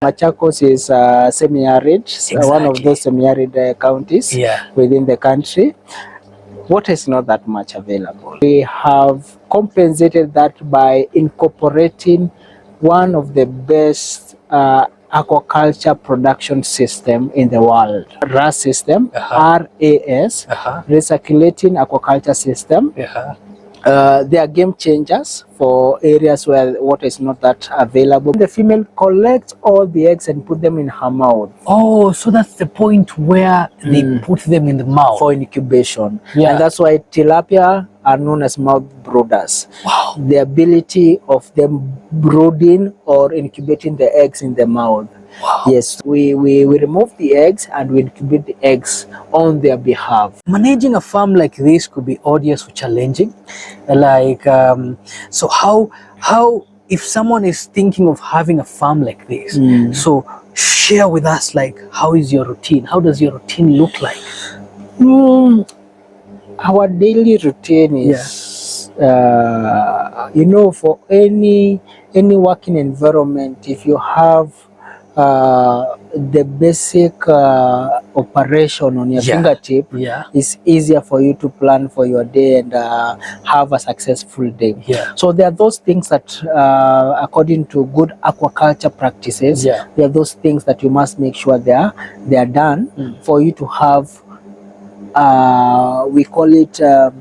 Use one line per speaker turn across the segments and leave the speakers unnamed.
Machakos is semi-arid,
Exactly.
one of those semi-arid counties within the country. Water is not that much available. We have compensated that by incorporating one of the best aquaculture production system in the world. RAS system, RAS, recirculating aquaculture system. They are game changers for areas where water is not that available. The female collects all the eggs and put them in her mouth.
Oh, so that's the point where they put them in the mouth
for incubation. And that's why tilapia are known as mouth brooders.
Wow.
The ability of them brooding or incubating the eggs in the mouth.
Wow.
Yes, we remove the eggs and we incubate the eggs on their behalf.
Managing a farm like this could be arduous or challenging. Like, so how if someone is thinking of having a farm like this, so share with us, like, how is your routine? How does your routine look like?
Our daily routine is, you know, for any working environment, if you have the basic operation on your fingertip, it's easier for you to plan for your day and have a successful day. So there are those things that, according to good aquaculture practices, there are those things that you must make sure they are done for you to have, we call it a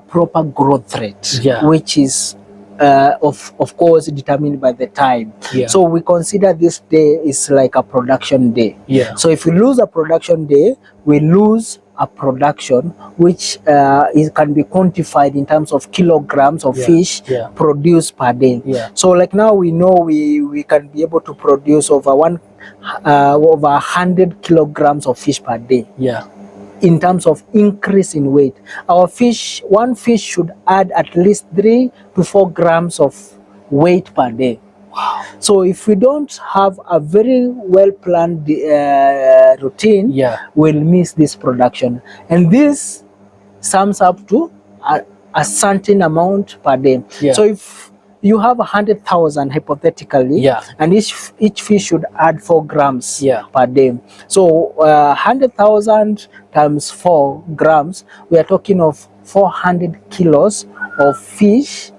proper growth rate, which is of course determined by the time. So we consider this day is like a production day. So if we lose a production day, we lose a production which can be quantified in terms of kilograms of fish produced per day. So like now we know we can be able to produce over 100 kilograms of fish per day. In terms of increase in weight, our fish, one fish should add at least 3 to 4 grams of weight per day.
Wow.
So if we don't have a very well planned routine, we'll miss this production, and this sums up to a certain amount per day. So if you have 100,000 hypothetically, and each fish should add 4 grams per day. So 100,000 times 4 grams, we are talking of 400 kilos of fish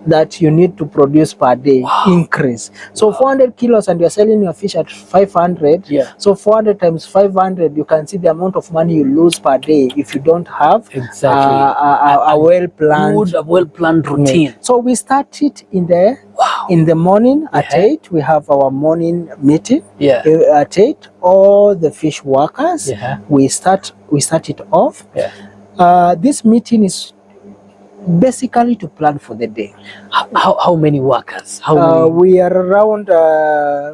that you need to produce per day. Increase. So 400 kilos and you're selling your fish at 500. So 400 times 500, you can see the amount of money you lose per day if you don't have a well-planned
routine.
So we start it in the morning at 8. We have our morning meeting. At 8, all the fish workers, we start it off. This meeting is basically to plan for the day.
How many workers?
We are around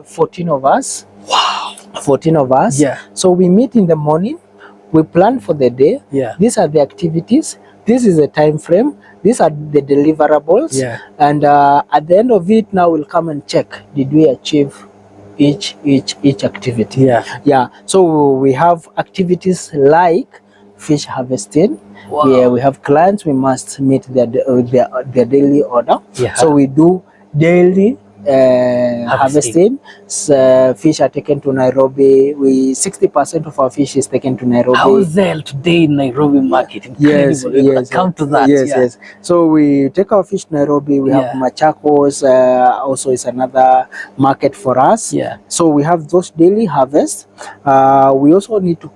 14 of us.
Wow.
14 of us. So we meet in the morning, we plan for the day. These are the activities, this is the time frame, these are the deliverables, and at the end of it, now we'll come and check, did we achieve each activity? So we have activities like fish harvesting. We have clients, we must meet their daily order. So we do daily harvesting. Fish are taken to Nairobi. 60% of our fish is taken to Nairobi.
How is there today in Nairobi market? Incredible. Come to that.
So we take our fish to Nairobi. We have Machakos, also is another market for us. So we have those daily harvests. We also need to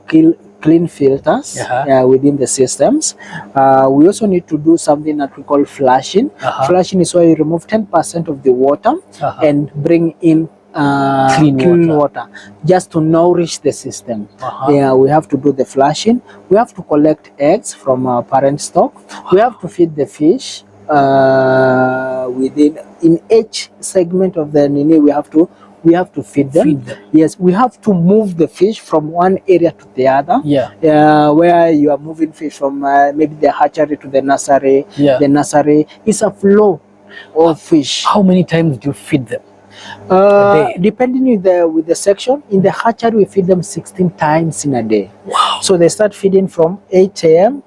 clean filters within the systems. We also need to do something that we call flushing. Flushing is where you remove 10% of the water and bring in clean water just to nourish the system. We have to do the flushing. We have to collect eggs from our parent stock. We have to feed the fish in each segment of the nini. We have to feed them. Yes, we have to move the fish from one area to the other. Where you are moving fish from maybe the hatchery to the nursery. The nursery is a flow of fish.
How many times do you feed them?
Depending with the section. In the hatchery, we feed them 16 times in a day.
Wow.
So they start feeding from 8 a.m.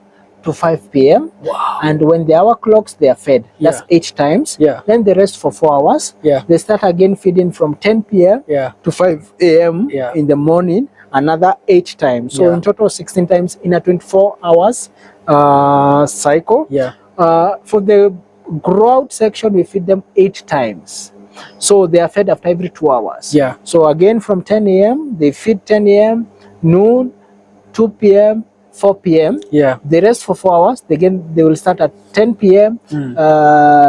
to 5 p.m.
Wow.
And when the hour clocks, they are fed. That's 8 times. Then they rest for 4 hours. They start again feeding from 10 p.m. to 5 a.m. in the morning, another 8 times. So in total, 16 times in a 24 hours cycle. For the grow-out section, we feed them 8 times. So they are fed after every 2 hours. So again, from 10 a.m., they feed 10 a.m., noon, 2 p.m., 4 p.m. They rest for 4 hours. Again, they will start at 10 p.m.,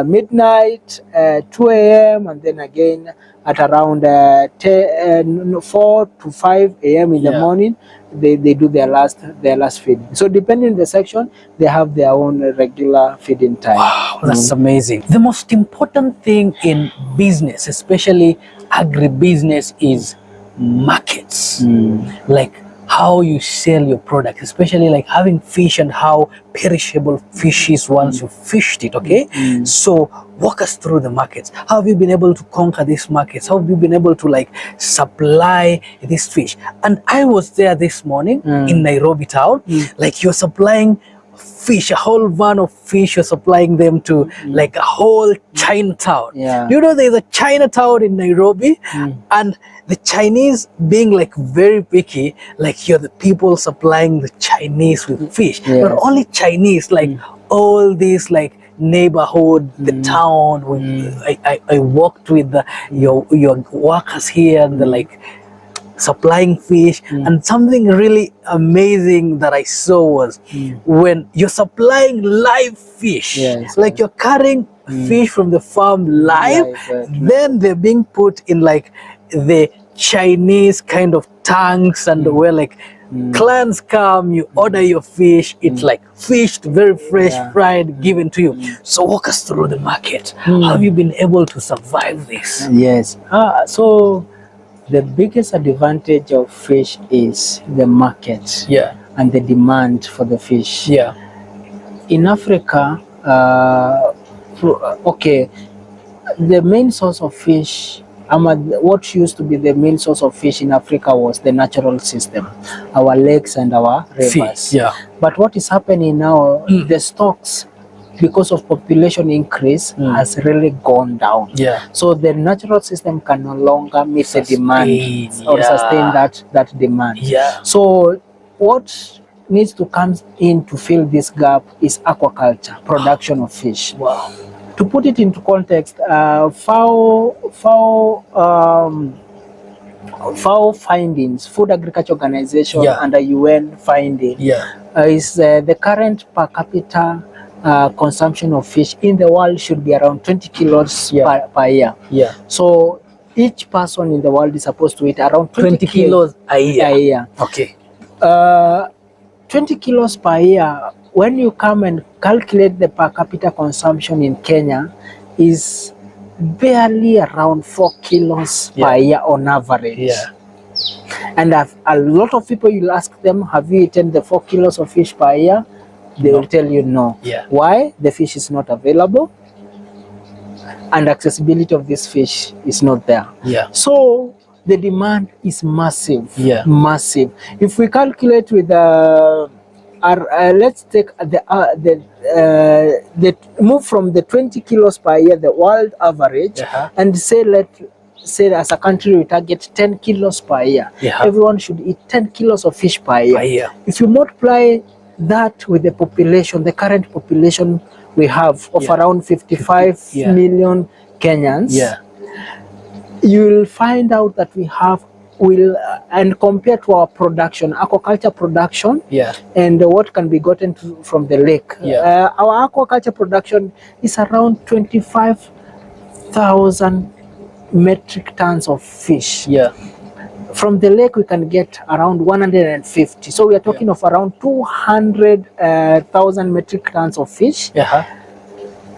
midnight, 2 a.m., and then again at around 4 to 5 a.m. in the morning. They do their last feeding. So depending on the section, they have their own regular feeding time.
Wow, that's amazing. The most important thing in business, especially agribusiness, is markets. Like how you sell your product, especially like having fish and how perishable fish is once you fished it. Okay, so walk us through the markets. How have you been able to conquer these markets? How have you been able to like supply this fish? And I was there this morning in Nairobi town. Like you're supplying fish, a whole van of fish, you're supplying them to like a whole Chinatown. Do you know there's a Chinatown in Nairobi? And the Chinese being like very picky, like you're the people supplying the Chinese with fish. Not only Chinese, like all these like neighborhood, the town. I worked with your workers here and they're like supplying fish. And something really amazing that I saw was when you're supplying live fish, like you're carrying fish from the farm live, then they're being put in like the Chinese kind of tanks, and where like clients come, you order your fish, it's like fished, very fresh, fried, given to you. So walk us through the market. How have you been able to survive this?
Yes. So the biggest advantage of fish is the market and the demand for the fish. In Africa, the main source of fish, what used to be the main source of fish in Africa was the natural system, our lakes and our rivers. But what is happening now, the stocks, because of population increase, has really gone down. So the natural system can no longer meet the demand or sustain that demand. So what needs to come in to fill this gap is aquaculture, production of fish. To put it into context, FAO findings, Food Agriculture Organization under UN finding, is the current per capita consumption of fish in the world should be around 20 kilos per year. So each person in the world is supposed to eat around 20 kilos a year. 20 kilos per year. When you come and calculate the per capita consumption in Kenya, is barely around 4 kilos per year on average. And a lot of people, you'll ask them, have you eaten the 4 kilos of fish per year? They will tell you no. Why? The fish is not available and accessibility of this fish is not there. So the demand is massive. Massive. If we calculate with let's take the move from the 20 kilos per year, the world average, and say as a country we target 10 kilos per year. Everyone should eat 10 kilos of fish per year. If you multiply that with the population, the current population we have of around 55 million Kenyans, you'll find out that we have and compared to our production, aquaculture production, and what can be gotten from the lake, our aquaculture production is around 25,000 metric tons of fish. From the lake we can get around 150. So we are talking of around 200,000 metric tons of fish.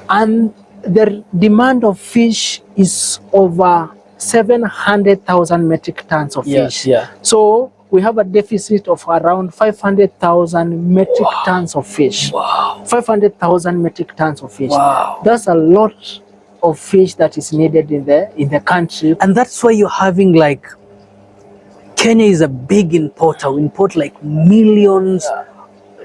And the demand of fish is over 700,000 metric tons of fish. So we have a deficit of around 500,000 metric tons of fish. 500,000 metric tons of fish. That's a lot of fish that is needed in the country.
And that's why you're having like, Kenya is a big importer. We import like millions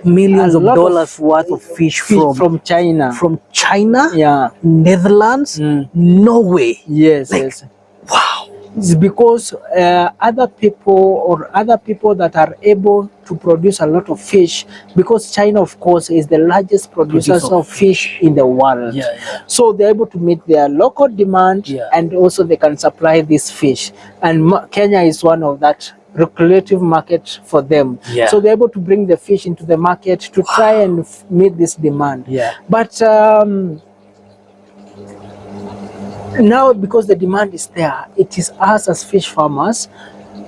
millions of dollars worth of fish
from China.
From China,
yeah,
Netherlands, Norway.
Yes, like, yes.
Wow.
It's because other people that are able to produce a lot of fish, because China, of course, is the largest producers of fish in the world.
Yeah, yeah.
So they're able to meet their local demand, and also they can supply this fish. And Kenya is one of that lucrative market for them.
Yeah.
So they're able to bring the fish into the market to try and meet this demand.
Yeah.
But now, because the demand is there, it is us as fish farmers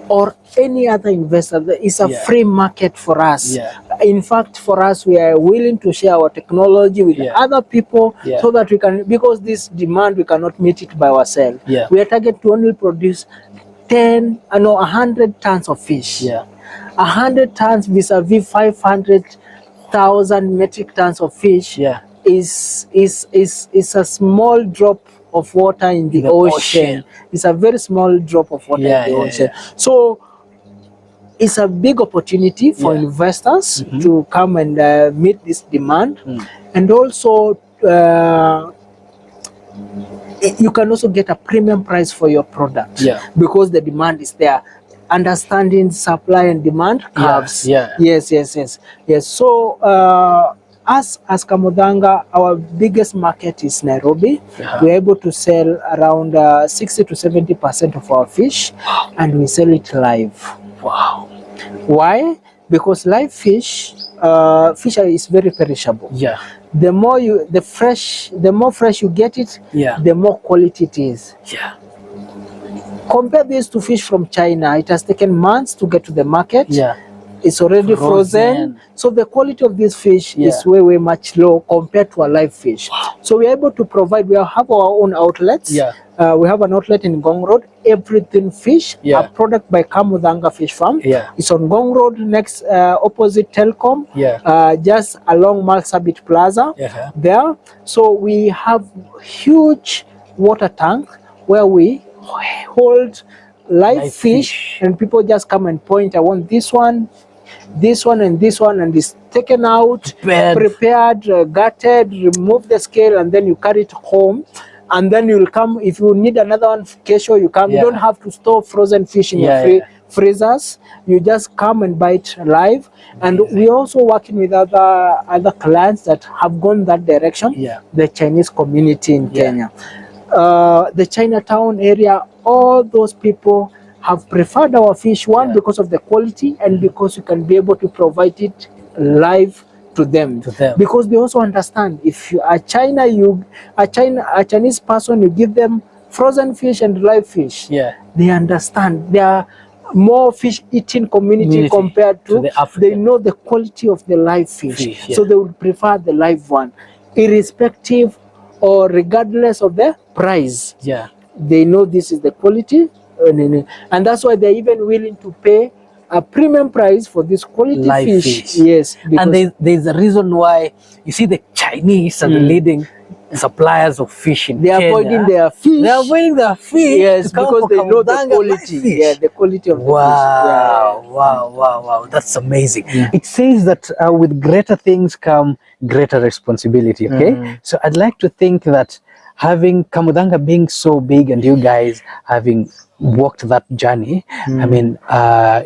or any other investor. It's a free market for us.
Yeah.
In fact, for us, we are willing to share our technology with other people so that we can, because this demand, we cannot meet it by ourselves.
Yeah.
We are targeted to only produce 100 tons of fish.
Yeah.
100 tons vis-a-vis 500,000 metric tons of fish is a small drop of water in the ocean. It's a very small drop of water in the ocean. So it's a big opportunity for investors to come and meet this demand. And also you can also get a premium price for your product because the demand is there. Understanding supply and demand curves. Yes. So us as Kamudanga, our biggest market is Nairobi. We're able to sell around 60 to 70% of our fish, and we sell it live.
Wow.
Why? Because live fish is very perishable.
Yeah.
The more fresh you get it, the more quality it is.
Yeah.
Compare this to fish from China. It has taken months to get to the market.
Yeah.
It's already frozen. So the quality of this fish is way much low compared to a live fish. So we're able to provide, we have our own outlets. We have an outlet in Gong Road, Everything Fish, a product by Kamudanga Fish Farm. It's on Gong Road, next opposite Telcom, just along Malsabit Plaza there. So we have huge water tank where we hold live fish, and people just come and point, I want this one, and this one, and it's taken out, prepared, gutted, remove the scale, and then you carry it home. And then you'll come, if you need another one, kesho you come. You don't have to store frozen fish in your freezers. You just come and buy it live. And we're also working with other clients that have gone that direction. The Chinese community in Kenya. The Chinatown area, all those people have preferred our fish, one, because of the quality, and because you can be able to provide it live to them. Because they also understand, if you are a Chinese person, you give them frozen fish and live fish, they understand. They are more fish eating community compared to the they know the quality of the live fish. So they would prefer the live one, irrespective or regardless of the price. They know this is the quality, and that's why they're even willing to pay a premium price for this quality
live
fish. Yes,
and there's a reason why you see the Chinese are the leading suppliers of fish in Kenya.
They are avoiding their fish.
They are avoiding their fish.
Yes, because they know the quality. The quality of the fish.
Wow. That's amazing. It says that with greater things come greater responsibility. Okay, so I'd like to think that having Kamudanga being so big and you guys having walked that journey, I mean,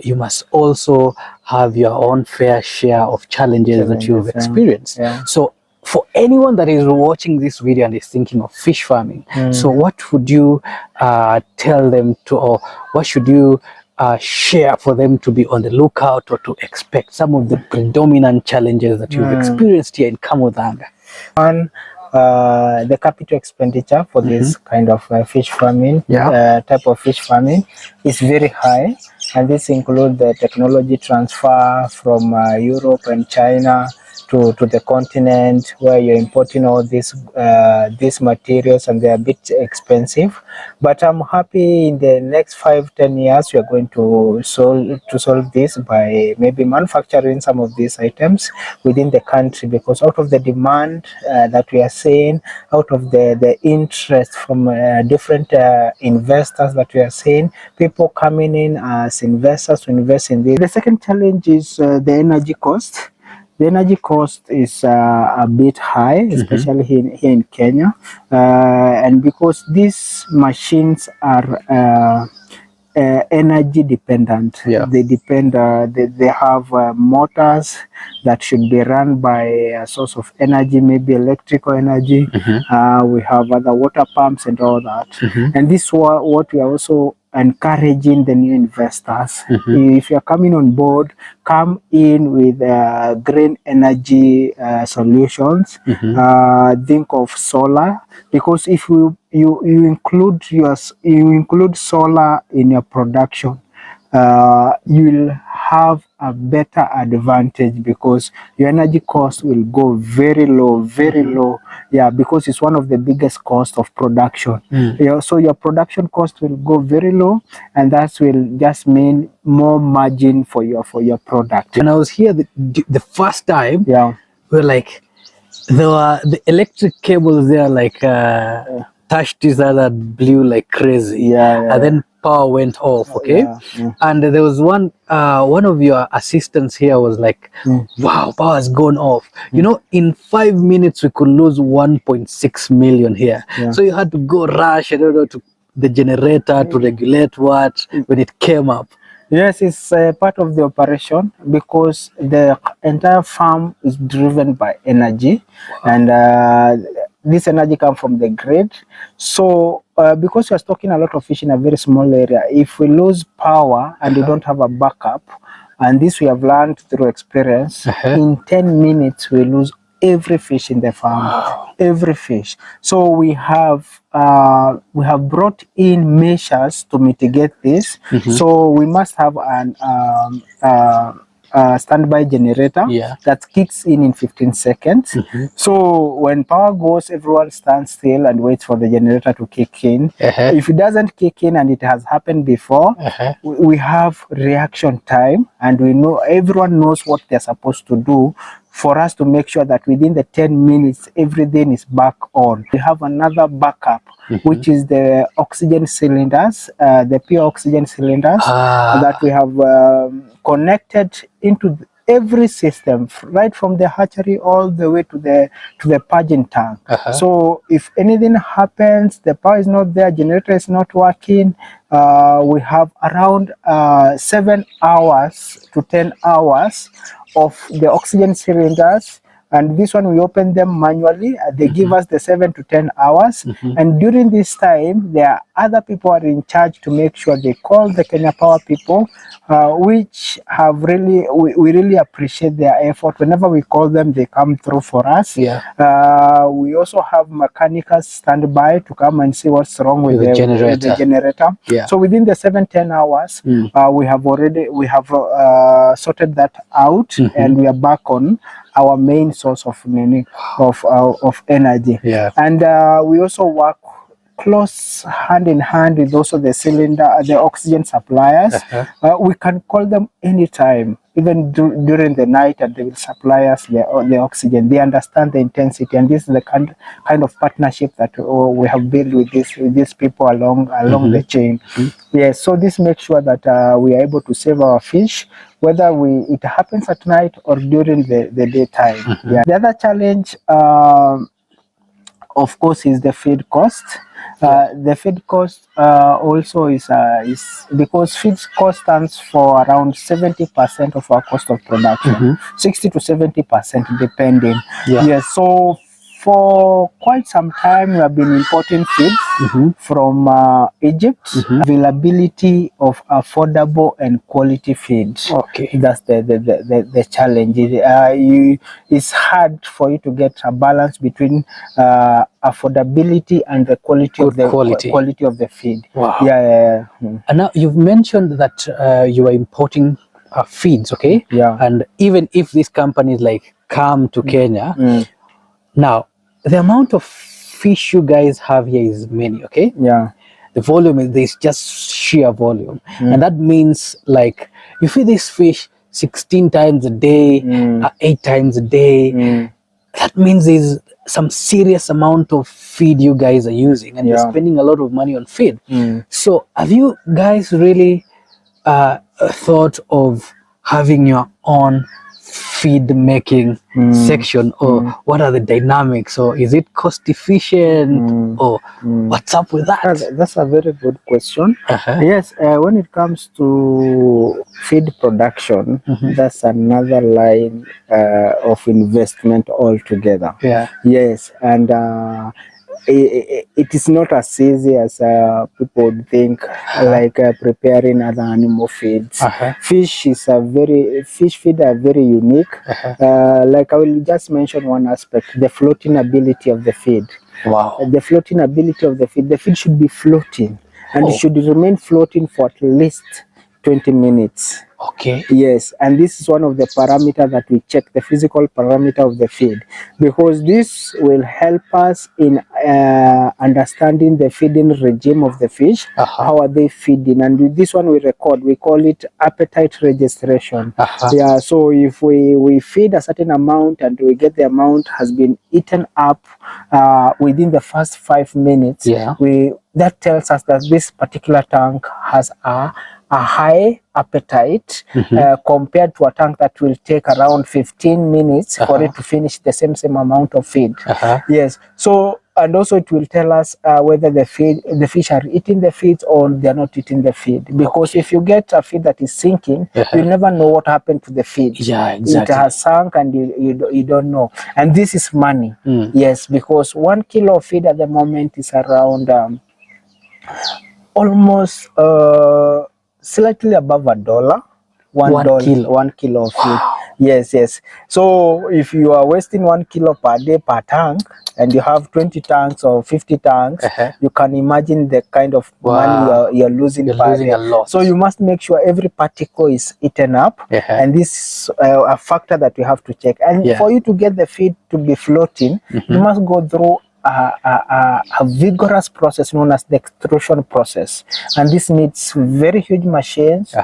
you must also have your own fair share of challenges that you've experienced. So for anyone that is watching this video and is thinking of fish farming, so what would you tell them to, or what should you share for them to be on the lookout or to expect some of the predominant challenges that you've experienced here in Kamudanga?
One, the capital expenditure for this kind of fish farming, type of fish farming, is very high, and this includes the technology transfer from Europe and China to the continent, where you're importing all these materials, and they're a bit expensive. But I'm happy in the next 5-10 years we are going to solve this by maybe manufacturing some of these items within the country, because out of the demand that we are seeing, out of the interest from different investors that we are seeing, people coming in as investors to invest in this. The second challenge is the energy cost. the energy cost is a bit high, especially here in Kenya, and because these machines are energy dependent. They depend. They have motors that should be run by a source of energy, maybe electrical energy. We have other water pumps and all that. And this is what we are also encouraging the new investors. If you are coming on board, come in with green energy solutions. Think of solar, because if you include solar in your production, you'll have a better advantage, because your energy cost will go very low, very low. Yeah, because it's one of the biggest costs of production. So your production cost will go very low, and that will just mean more margin for your product.
When I was here the first time, we're like, there were the electric cables there, like touched each other, blew like crazy. And then power went off. Okay. And there was one of your assistants here was like, wow, power has gone off. You know, in 5 minutes we could lose 1.6 million here. So you had to go rush, I don't know, to the generator to regulate what when it came up.
Yes, it's part of the operation, because the entire farm is driven by energy, and this energy comes from the grid. So because you're stocking a lot of fish in a very small area, if we lose power and you don't have a backup, and this we have learned through experience, in 10 minutes we lose every fish in the farm, every fish. So we have brought in measures to mitigate this. So we must have an standby generator that kicks in 15 seconds. So when power goes, everyone stands still and waits for the generator to kick in. If it doesn't kick in, and it has happened before, we have reaction time, and we know, everyone knows what they're supposed to do for us to make sure that within the 10 minutes everything is back on. We have another backup, which is the oxygen cylinders, the pure oxygen cylinders that we have connected into every system, right from the hatchery all the way to the purging tank. So if anything happens, the power is not there, generator is not working, we have around 7 hours to 10 hours of the oxygen cylinders, and this one we open them manually. They give us the 7 to 10 hours, and during this time there are other people are in charge to make sure. They call the Kenya Power people, which have really, we really appreciate their effort. Whenever we call them, they come through for us. We also have mechanics standby to come and see what's wrong with the generator. So within the 7-10 hours, we have sorted that out, and we are back on our main source of energy. And we also work close hand in hand with also the oxygen suppliers. We can call them anytime, even during the night, and they will supply us the oxygen. They understand the intensity, and this is the kind of partnership that we have built with these people along the chain. Yes, so this makes sure that we are able to save our fish, whether it happens at night or during the daytime. The other challenge, of course, is the feed cost. The feed cost also is because feed cost stands for around 70% of our cost of production, 60 to 70% depending. Yes, so for quite some time we have been importing feeds from Egypt. Availability of affordable and quality feeds. That's the challenge. It's hard for you to get a balance between affordability and the quality of the feed.
And now you've mentioned that you are importing feeds, okay? And even if these companies like come to Kenya, now the amount of fish you guys have here is many, okay? The volume is just sheer volume, and that means like you feed this fish 16 times a day, 8 times a day. That means there's some serious amount of feed you guys are using, and you're spending a lot of money on feed. So have you guys really thought of having your own feed making section, or what are the dynamics, or is it cost efficient, or what's up with that?
That's a very good question. Yes, when it comes to feed production, that's another line of investment altogether.
Yeah.
Yes, and it is not as easy as people would think, like preparing other animal feeds. Fish feed are very unique. Like I will just mention one aspect: the floating ability of the feed.
Wow.
The floating ability of the feed. The feed should be floating, and it should remain floating for at least 20 minutes.
Okay.
Yes, and this is one of the parameters that we check, the physical parameter of the feed, because this will help us in understanding the feeding regime of the fish. How are they feeding? And with this one we record, we call it appetite registration. Yeah, so if we feed a certain amount and we get the amount has been eaten up within the first 5 minutes, that tells us that this particular tank has a high appetite compared to a tank that will take around 15 minutes for it to finish the same amount of feed. Yes, so and also it will tell us whether the fish are eating the feed or they are not eating the feed, because if you get a feed that is sinking, you never know what happened to the feed.
Yeah, exactly.
It has sunk and you don't know, and this is money. Yes, because 1 kilo of feed at the moment is around almost slightly above $1. $1 kilo of feed. Yes. So if you are wasting 1 kilo per day per tank, and you have 20 tanks or 50 tanks, you can imagine the kind of money you're losing per day.
A lot.
So you must make sure every particle is eaten up, and this is a factor that we have to check. And for you to get the feed to be floating, you must go through a vigorous process known as the extrusion process, and this needs very huge machines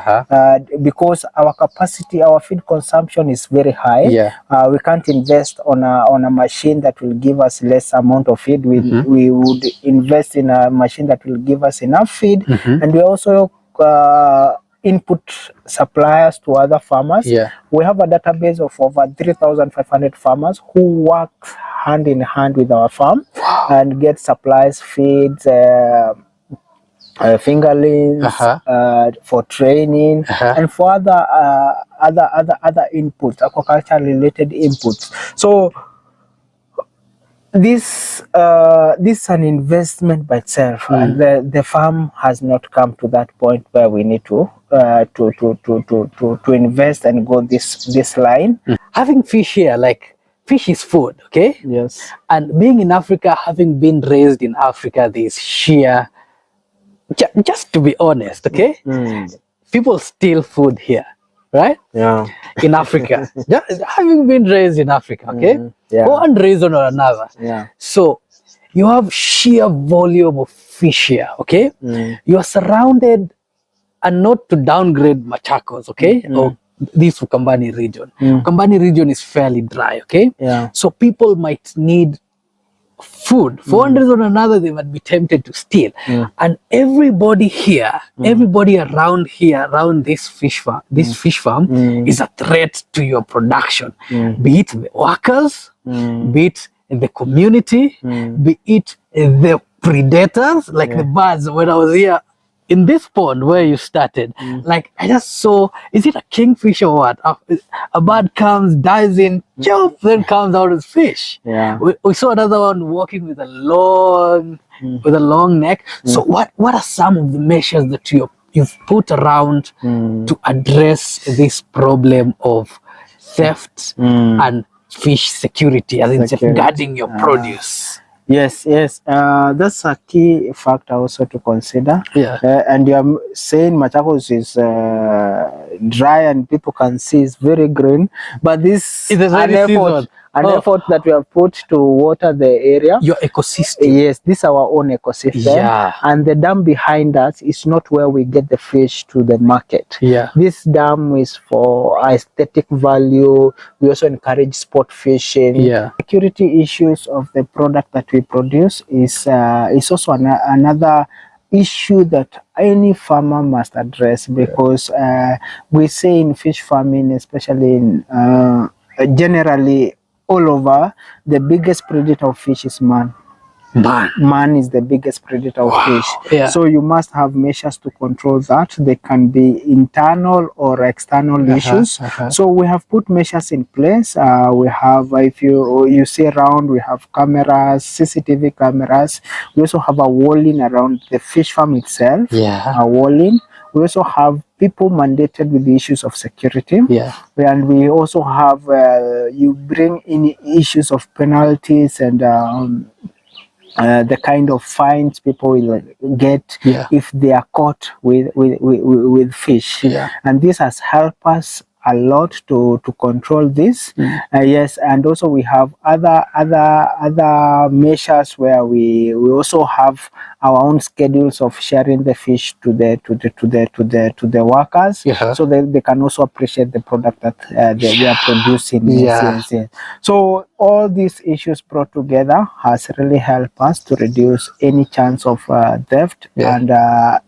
because our capacity, our feed consumption is very high. We can't invest on a machine that will give us less amount of feed. We would invest in a machine that will give us enough feed, and we also input suppliers to other farmers. We have a database of over 3,500 farmers who work hand in hand with our farm and get supplies, feeds, fingerlings for training and for other inputs, aquaculture related inputs. So this is an investment by itself, and the farm has not come to that point where we need to invest and go this line.
Having fish here, like fish is food, okay?
Yes.
And being in Africa, having been raised in Africa, this sheer, just to be honest, okay? People steal food here, right?
Yeah.
In Africa, just having been raised in Africa, okay?
Yeah.
For one reason or another.
Yeah.
So you have sheer volume of fish here, okay? You are surrounded, and not to downgrade Machakos, okay? Or this Ukambani region. Ukambani region is fairly dry, okay?
Yeah.
So people might need food. For one reason or another, they might be tempted to steal. And everybody here, everybody around here, around this fish farm, is a threat to your production. Be it the workers, be it the community, be it the predators, like the birds. When I was here in this pond where you started, like I just saw, is it a kingfish or what? A bird comes, dives in, jump, then comes out as fish.
Yeah.
We saw another one walking with a long neck. So what are some of the measures that you've put around to address this problem of theft and fish security, as in safeguarding your produce?
Yes, that's a key factor also to consider. And you're saying Machakos is dry and people can see it's very green, but this is an effort that we have put to water the area.
Your ecosystem.
Yes, this is our own ecosystem. And the dam behind us is not where we get the fish to the market. This dam is for aesthetic value. We also encourage sport fishing. Security issues of the product that we produce is also another issue that any farmer must address, because we say in fish farming, especially in generally all over, the biggest predator of fish is man. Man is the biggest predator of fish.
Yeah.
So you must have measures to control that. They can be internal or external issues. So we have put measures in place. We have, if you see around, we have cameras, CCTV cameras. We also have a walling around the fish farm itself. A walling. We also have people mandated with the issues of security. And we also have, you bring in issues of penalties and the kind of fines people will get if they are caught with fish. And this has helped us a lot to control this. Yes, and also we have other measures where we also have our own schedules of sharing the fish to the workers, so that they can also appreciate the product that they are producing. Yes. So all these issues brought together has really helped us to reduce any chance of theft and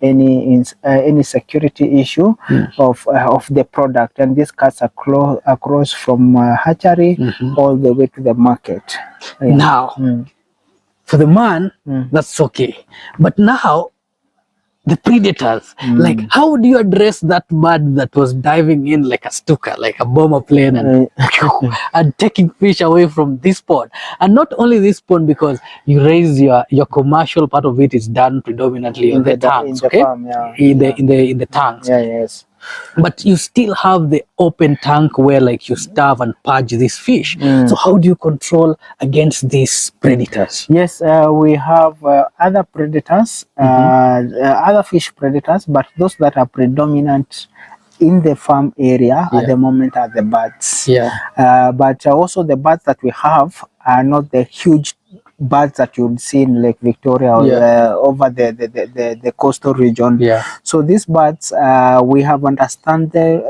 any security issue of the product, and this cuts across from hatchery all the way to the market.
Now, for the man, that's okay, but now the predators, like how do you address that bird that was diving in like a stuka, like a bomber plane, and and taking fish away from this pond? And not only this pond, because you raise your commercial part of it is done predominantly in the tanks,
in the farm,
in the tanks.
Yes.
But you still have the open tank where like you starve and purge these fish. So how do you control against these predators?
Yes, we have other predators, other fish predators, but those that are predominant in the farm area at the moment are the birds. But also the birds that we have are not the huge birds that you would see in Lake Victoria or over the coastal region. So these birds, we have understanding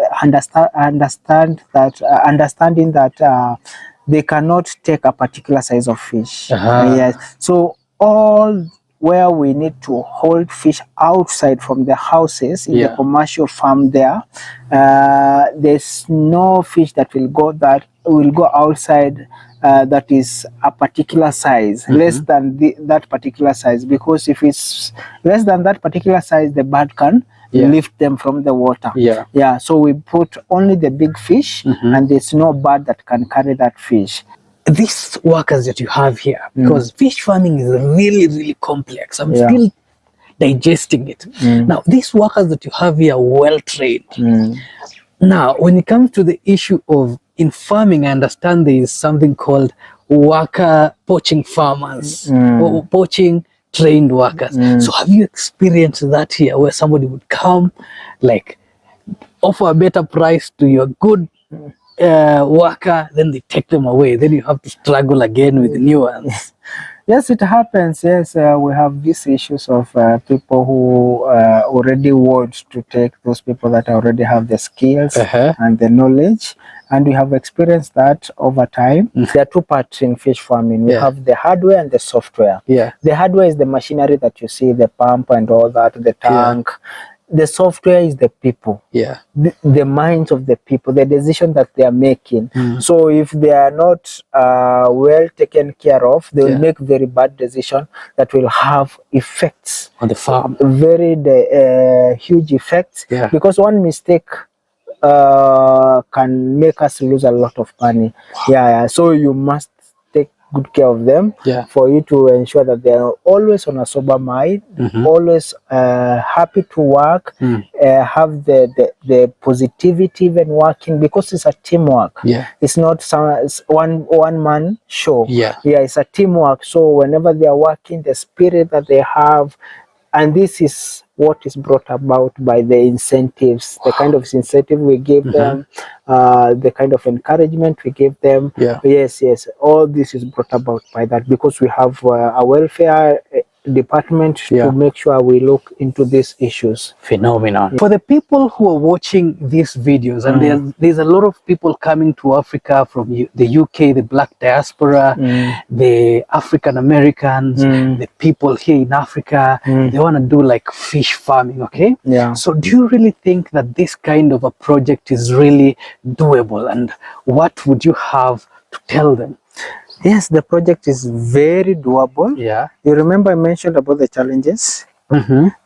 that they cannot take a particular size of fish. Yes. So all where we need to hold fish outside from the houses in the commercial farm there, there's no fish that will go outside that is a particular size, less than that particular size, because if it's less than that particular size, the bird can lift them from the water. So we put only the big fish, and there's no bird that can carry that fish.
These workers that you have here, because fish farming is really complex. I'm still digesting it. Now, these workers that you have here are well trained. Now, when it comes to the issue of in farming, I understand there is something called worker poaching farmers or poaching trained workers. So have you experienced that here, where somebody would come, like offer a better price to your good worker, then they take them away, then you have to struggle again with the new ones?
Yes, it happens. Yes, we have these issues of people who already want to take those people that already have the skills and the knowledge, and we have experienced that over time. There are two parts in fish farming. We have the hardware and the software. The hardware is the machinery that you see, the pump and all that, the tank. The software is the people, the minds of the people, the decision that they are making. So if they are not well taken care of, they will make very bad decision that will have effects
on the farm,
very huge effects, because one mistake can make us lose a lot of money. So you must take good care of them for you to ensure that they are always on a sober mind, always happy to work, have the positivity when working, because it's a teamwork. It's not one man show. It's a teamwork. So whenever they are working, the spirit that they have, and this is what is brought about by the incentives, the kind of incentive we give them, the kind of encouragement we give them. Yes, all this is brought about by that, because we have a welfare department to make sure we look into these issues.
Phenomenal. For the people who are watching these videos, and there's a lot of people coming to Africa from the UK, the Black diaspora, the African Americans, the people here in Africa, they want to do like fish farming, okay?
Yeah.
So do you really think that this kind of a project is really doable, and what would you have to tell them?
Yes, the project is very doable.
Yeah.
You remember I mentioned about the challenges?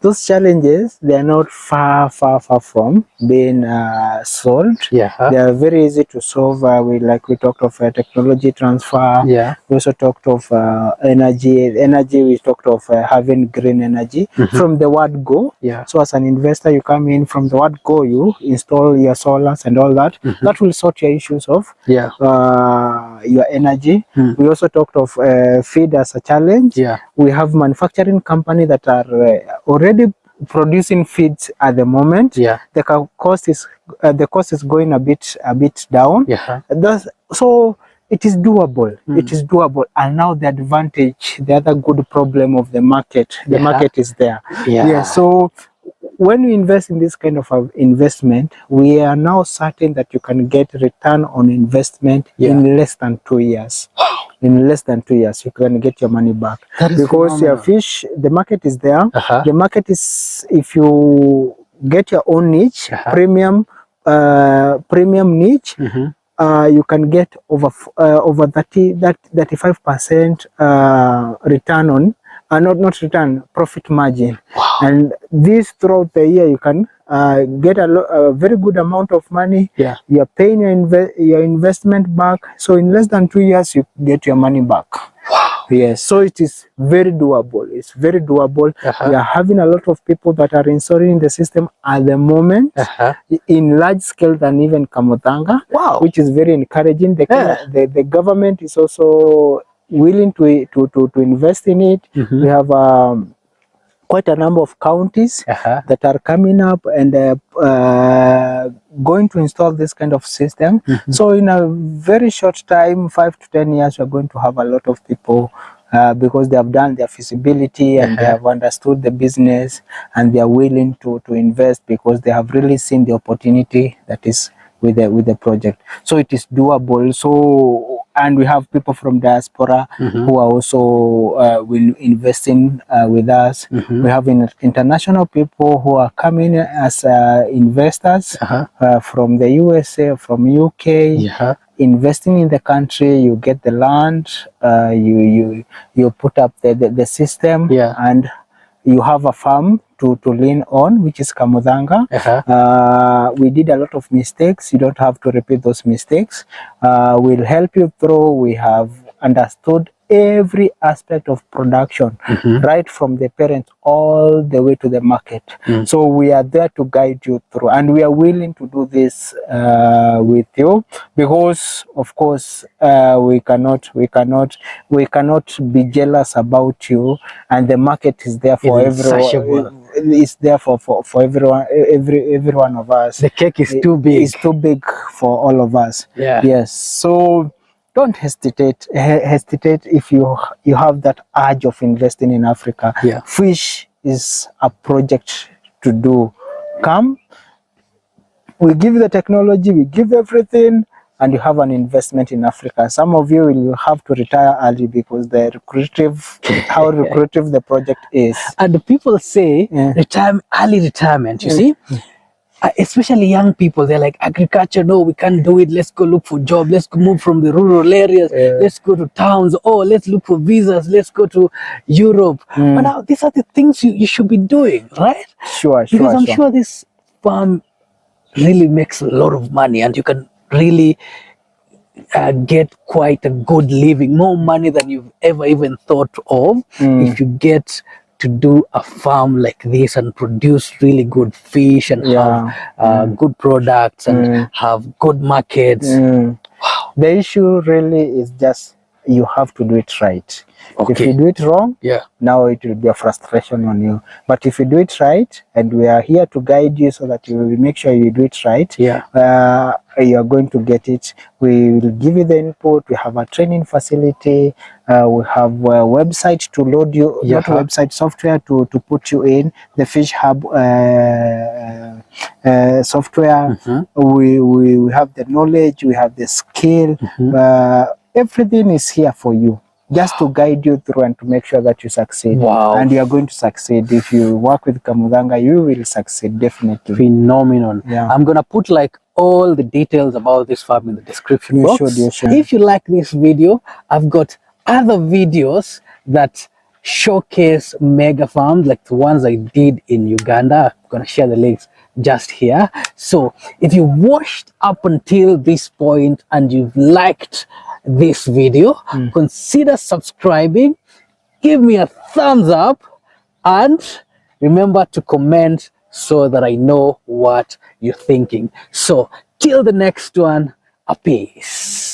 Those challenges, they are not far from being solved.
Yeah.
They are very easy to solve. We talked of technology transfer.
Yeah.
We also talked of energy. We talked of having green energy from the word go.
Yeah.
So as an investor, you come in from the word go, you install your solars and all that. That will sort your issues of your energy. We also talked of feed as a challenge.
Yeah.
We have manufacturing company that are already producing feeds at the moment.
Yeah.
The cost is going a bit down.
Yeah.
So it is doable. It is doable. And now the advantage, the other good problem of the market, the market is there.
Yeah.
So when we invest in this kind of investment, we are now certain that you can get return on investment in less than 2 years. In less than 2 years, you can get your money back. Because
phenomenal.
Your fish, the market is there. The market is, if you get your own niche, premium niche, you can get over 35% return on, not return, profit margin.
Wow.
And this throughout the year, you can get a very good amount of money.
Yeah.
You're paying your investment back. So in less than 2 years, you get your money back.
Wow.
Yes, so it is very doable. It's very doable. We are having a lot of people that are installing the system at the moment in large scale than even Kamotanga, which is very encouraging. The government is also willing to invest in it. We have quite a number of counties that are coming up and going to install this kind of system. So in a very short time, 5 to 10 years, we're going to have a lot of people because they have done their feasibility and they have understood the business and they are willing to invest because they have really seen the opportunity that is with the project. So it is doable. So, and we have people from diaspora who are also investing with us. We have international people who are coming as investors from the USA, from UK, investing in the country. You get the land, you put up the system, and you have a farm to lean on, which is Kamudanga. We did a lot of mistakes. You don't have to repeat those mistakes. We'll help you through. We have understood every aspect of production, right from the parent all the way to the market. So we are there to guide you through, and we are willing to do this with you because, of course, we cannot be jealous about you, and the market is there for everyone. It's there for everyone, every one of us.
The cake is too big.
It's too big for all of us. Yes. So don't hesitate if you have that urge of investing in Africa. Fish is a project to do. Come, we give the technology, we give everything, and you have an investment in Africa. Some of you will have to retire early because how lucrative the project is.
And the people say early retirement, you see? Especially young people, they're like, agriculture, no, we can't do it. Let's go look for jobs. Let's go move from the rural areas. Let's go to towns. Oh, let's look for visas. Let's go to Europe. But now these are the things you should be doing, right?
Sure.
Because I'm sure this farm really makes a lot of money and you can really get quite a good living, more money than you've ever even thought of if you get to do a farm like this and produce really good fish and have good products and have good markets.
Wow. The issue really is just you have to do it right.
Okay.
If you do it wrong,
yeah,
now it will be a frustration on you. But if you do it right, and we are here to guide you so that you will make sure you do it right,
yeah,
you are going to get it. We will give you the input. We have a training facility. We have a website to load you, not website, software to put you in, the Fish Hub software. We have the knowledge, we have the skill. Everything is here for you, just to guide you through and to make sure that you succeed.
Wow.
And you are going to succeed. If you work with Kamudanga, you will succeed, definitely.
Phenomenal.
Yeah.
I'm gonna put like all the details about this farm in the description box.
You should.
If you like this video, I've got other videos that showcase mega farms like the ones I did in Uganda. I'm gonna share the links just here. So if you watched up until this point and you've liked this video, consider subscribing, give me a thumbs up, and remember to comment so that I know what you're thinking. So till the next one, a peace.